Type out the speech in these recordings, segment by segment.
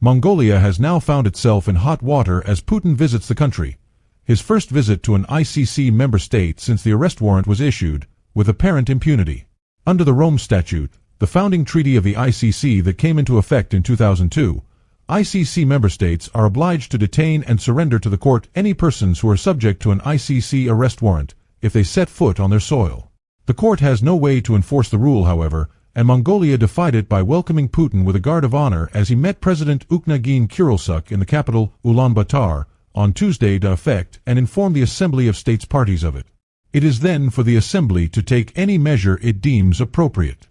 Mongolia has now found itself in hot water as Putin visits the country. His first visit to an ICC member state since the arrest warrant was issued, with apparent impunity. Under the Rome Statute, the founding treaty of the ICC that came into effect in 2002, ICC member states are obliged to detain and surrender to the court any persons who are subject to an ICC arrest warrant if they set foot on their soil. The court has no way to enforce the rule, however, and Mongolia defied it by welcoming Putin with a guard of honor as he met President Ukhnagin Kurulsuk in the capital Ulaanbaatar on Tuesday to effect and inform the Assembly of States parties of it. It is then for the Assembly to take any measure it deems appropriate.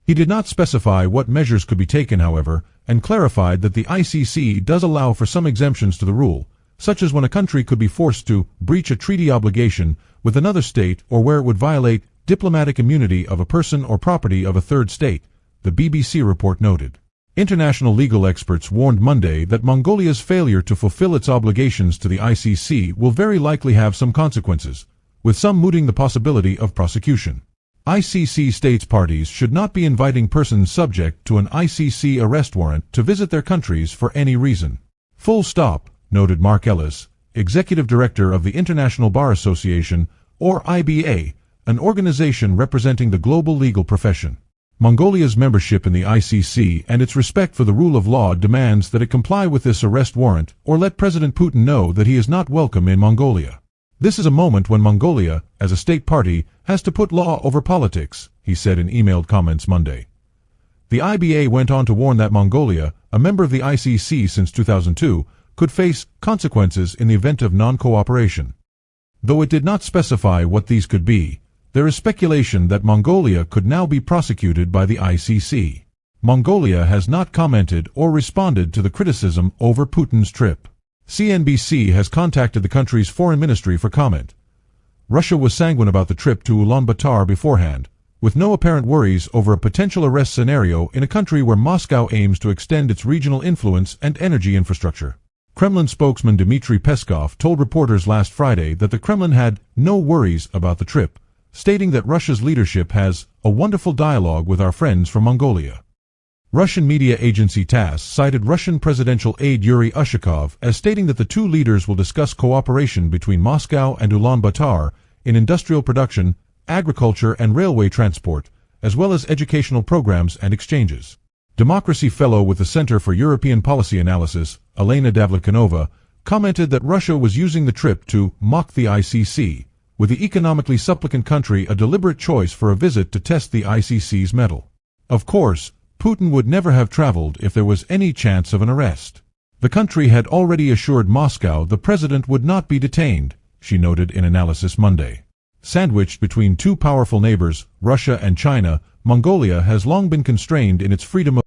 He did not specify what measures could be taken, however, and clarified that the ICC does allow for some exemptions to the rule, such as when a country could be forced to breach a treaty obligation with another state or where it would violate diplomatic immunity of a person or property of a third state, the BBC report noted. International legal experts warned Monday that Mongolia's failure to fulfill its obligations to the ICC will very likely have some consequences, with some mooting the possibility of prosecution. ICC states parties should not be inviting persons subject to an ICC arrest warrant to visit their countries for any reason. Full stop, noted Mark Ellis, executive director of the International Bar Association, or IBA, an organization representing the global legal profession. Mongolia's membership in the ICC and its respect for the rule of law demands that it comply with this arrest warrant or let President Putin know that he is not welcome in Mongolia. This is a moment when Mongolia, as a state party, has to put law over politics, he said in emailed comments Monday. The IBA went on to warn that Mongolia, a member of the ICC since 2002, could face consequences in the event of non-cooperation. Though it did not specify what these could be, there is speculation that Mongolia could now be prosecuted by the ICC. Mongolia has not commented or responded to the criticism over Putin's trip. CNBC has contacted the country's foreign ministry for comment. Russia was sanguine about the trip to Ulaanbaatar beforehand, with no apparent worries over a potential arrest scenario in a country where Moscow aims to extend its regional influence and energy infrastructure. Kremlin spokesman Dmitry Peskov told reporters last Friday that the Kremlin had no worries about the trip, stating that Russia's leadership has a wonderful dialogue with our friends from Mongolia. Russian media agency TASS cited Russian presidential aide Yuri Ushakov as stating that the two leaders will discuss cooperation between Moscow and Ulaanbaatar in industrial production, agriculture and railway transport, as well as educational programs and exchanges. Democracy fellow with the Center for European Policy Analysis, Elena Davlyakanova, commented that Russia was using the trip to mock the ICC, with the economically supplicant country a deliberate choice for a visit to test the ICC's mettle. Of course, Putin would never have traveled if there was any chance of an arrest. The country had already assured Moscow the president would not be detained, she noted in analysis Monday. Sandwiched between two powerful neighbors, Russia and China, Mongolia has long been constrained in its freedom of